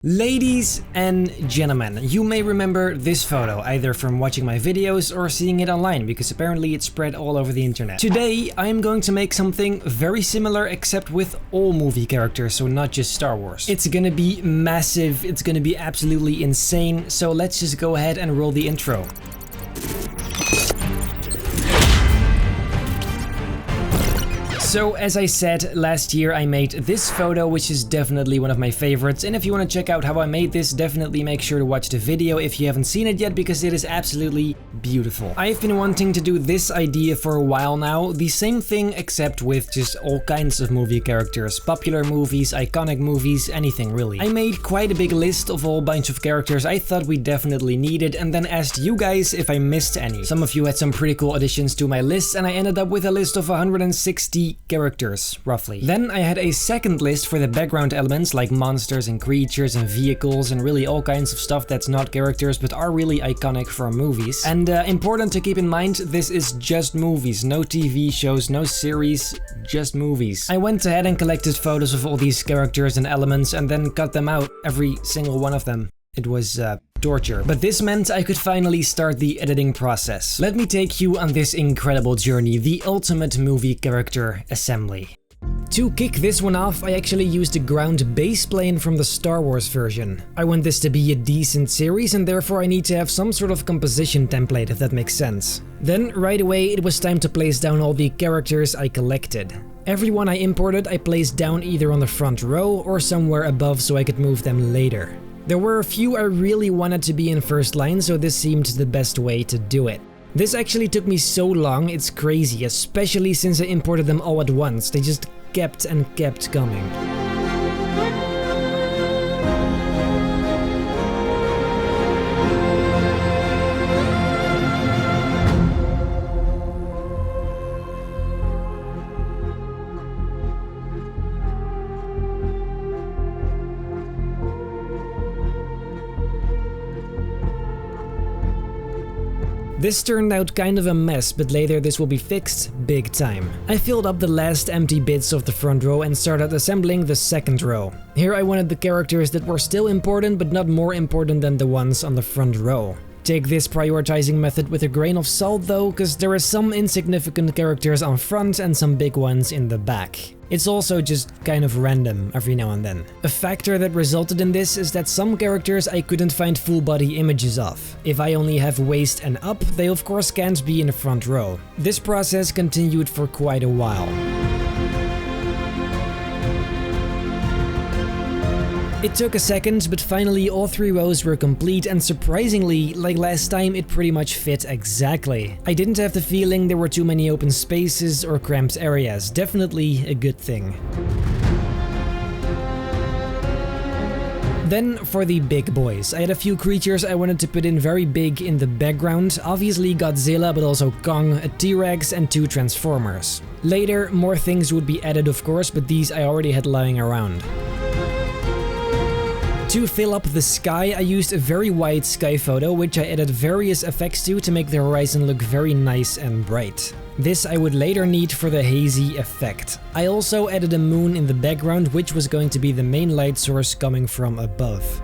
Ladies and gentlemen, you may remember this photo either from watching my videos or seeing it online because apparently it spread all over the internet. Today I am going to make something very similar except with all movie characters, so not just Star Wars. It's gonna be massive, it's gonna be absolutely insane, so let's just go ahead and roll the intro. So as I said, last year I made this photo, which is definitely one of my favorites, and if you want to check out how I made this, definitely make sure to watch the video if you haven't seen it yet, because it is absolutely beautiful. I've been wanting to do this idea for a while now, the same thing except with just all kinds of movie characters, popular movies, iconic movies, anything really. I made quite a big list of a whole bunch of characters I thought we definitely needed, and then asked you guys if I missed any. Some of you had some pretty cool additions to my list, and I ended up with a list of 160 characters, roughly. Then I had a second list for the background elements like monsters and creatures and vehicles and really all kinds of stuff that's not characters but are really iconic for movies. And important to keep in mind, this is just movies, no TV shows, no series, just movies. I went ahead and collected photos of all these characters and elements and then cut them out, every single one of them. It was torture. But this meant I could finally start the editing process. Let me take you on this incredible journey, the ultimate movie character assembly. To kick this one off, I actually used the ground base plane from the Star Wars version. I want this to be a decent series and therefore I need to have some sort of composition template, if that makes sense. Then right away it was time to place down all the characters I collected. Everyone I imported I placed down either on the front row or somewhere above so I could move them later. There were a few I really wanted to be in first line, so this seemed the best way to do it. This actually took me so long, it's crazy, especially since I imported them all at once. They just kept and kept coming. This turned out kind of a mess, but later this will be fixed big time. I filled up the last empty bits of the front row and started assembling the second row. Here I wanted the characters that were still important but not more important than the ones on the front row. Take this prioritizing method with a grain of salt though, cause there are some insignificant characters on front and some big ones in the back. It's also just kind of random every now and then. A factor that resulted in this is that some characters I couldn't find full body images of. If I only have waist and up, they of course can't be in the front row. This process continued for quite a while. It took a second, but finally all three rows were complete and surprisingly, like last time, it pretty much fit exactly. I didn't have the feeling there were too many open spaces or cramped areas, definitely a good thing. Then for the big boys, I had a few creatures I wanted to put in very big in the background, obviously Godzilla but also Kong, a T-Rex and 2 Transformers. Later more things would be added of course, but these I already had lying around. To fill up the sky, I used a very wide sky photo, which I added various effects to make the horizon look very nice and bright. This I would later need for the hazy effect. I also added a moon in the background, which was going to be the main light source coming from above.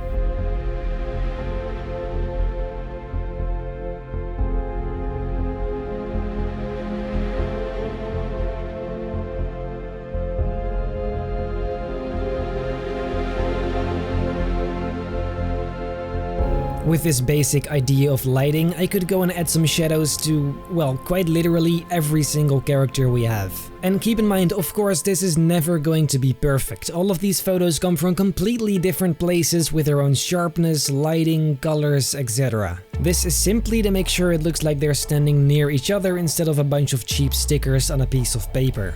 With this basic idea of lighting, I could go and add some shadows to, well, quite literally every single character we have. And keep in mind, of course, this is never going to be perfect. All of these photos come from completely different places with their own sharpness, lighting, colors, etc. This is simply to make sure it looks like they're standing near each other instead of a bunch of cheap stickers on a piece of paper.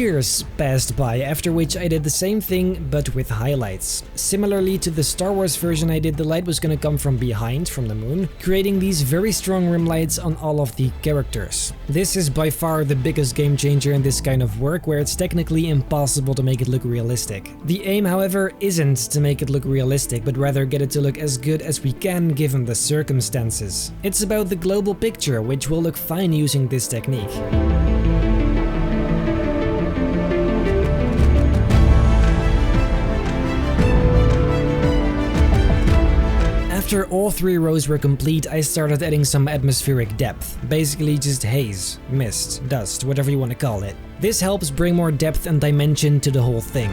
Years passed by, after which I did the same thing but with highlights. Similarly to the Star Wars version I did, the light was gonna come from behind, from the moon, creating these very strong rim lights on all of the characters. This is by far the biggest game changer in this kind of work, where it's technically impossible to make it look realistic. The aim, however, isn't to make it look realistic, but rather get it to look as good as we can given the circumstances. It's about the global picture, which will look fine using this technique. After all 3 rows were complete, I started adding some atmospheric depth. Basically just haze, mist, dust, whatever you want to call it. This helps bring more depth and dimension to the whole thing.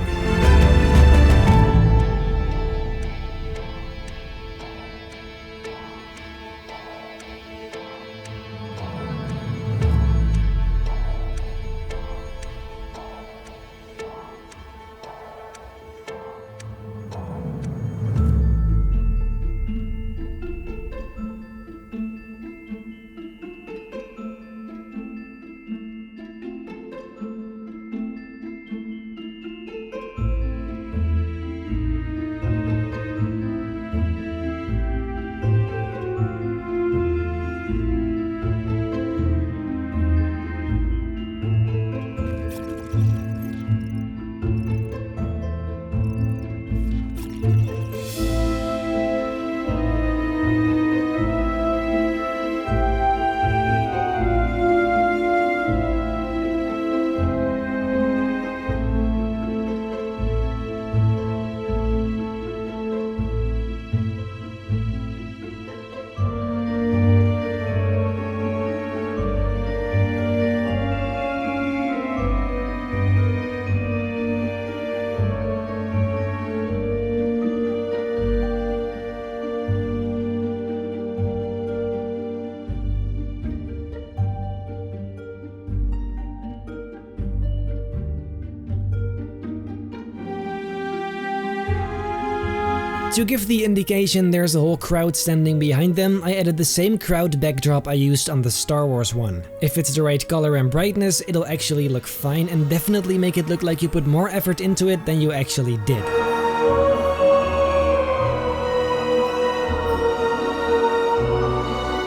To give the indication there's a whole crowd standing behind them, I added the same crowd backdrop I used on the Star Wars one. If it's the right color and brightness, it'll actually look fine and definitely make it look like you put more effort into it than you actually did.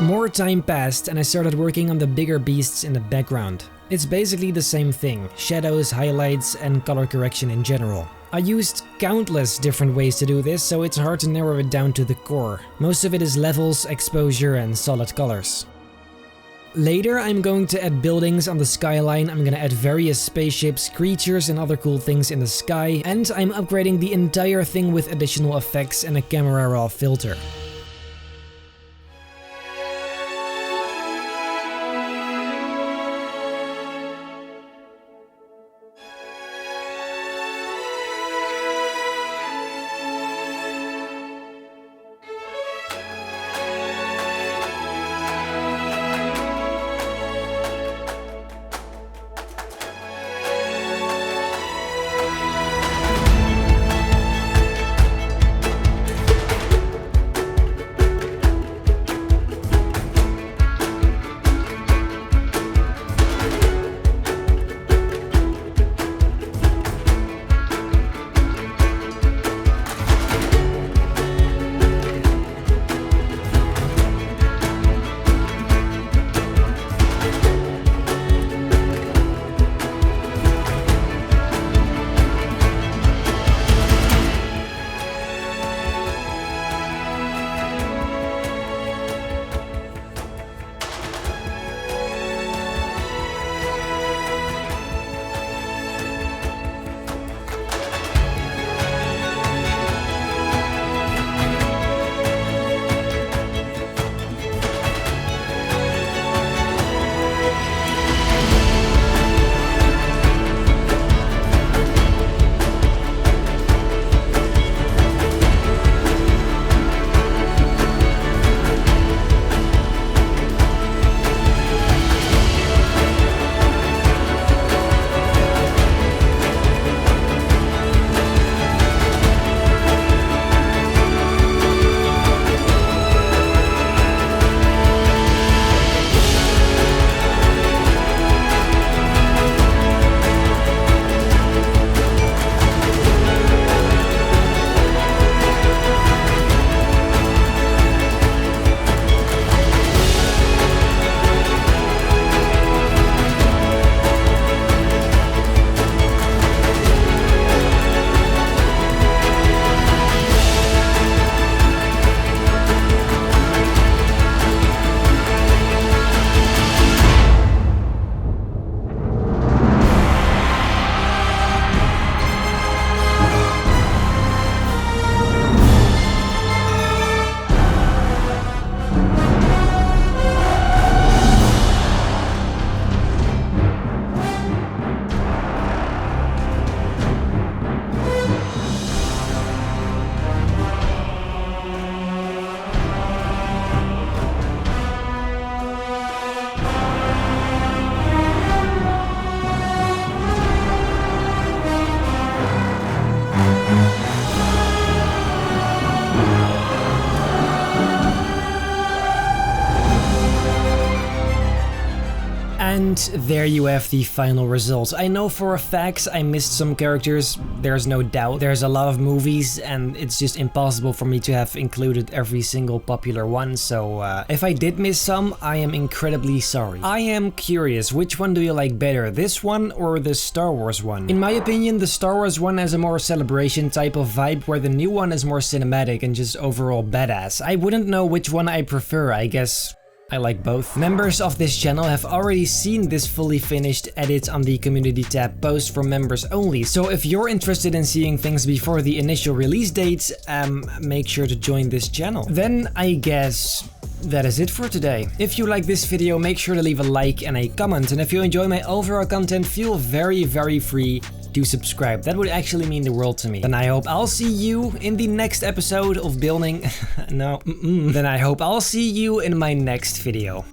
More time passed and I started working on the bigger beasts in the background. It's basically the same thing, shadows, highlights, and color correction in general. I used countless different ways to do this, so it's hard to narrow it down to the core. Most of it is levels, exposure, and solid colors. Later, I'm going to add buildings on the skyline, I'm gonna add various spaceships, creatures, and other cool things in the sky, and I'm upgrading the entire thing with additional effects and a camera raw filter. And there you have the final results. I know for a fact I missed some characters, there's no doubt. There's a lot of movies and it's just impossible for me to have included every single popular one, so if I did miss some, I am incredibly sorry. I am curious, which one do you like better, this one or the Star Wars one? In my opinion, the Star Wars one has a more celebration type of vibe, where the new one is more cinematic and just overall badass. I wouldn't know which one I prefer, I guess I like both. Members of this channel have already seen this fully finished edit on the community tab post for members only, so if you're interested in seeing things before the initial release dates, make sure to join this channel. Then I guess that is it for today. If you like this video, make sure to leave a like and a comment, and if you enjoy my overall content, feel very free to subscribe. That would actually mean the world to me. Then I hope I'll see you in the next episode of building... Then I hope I'll see you in my next video.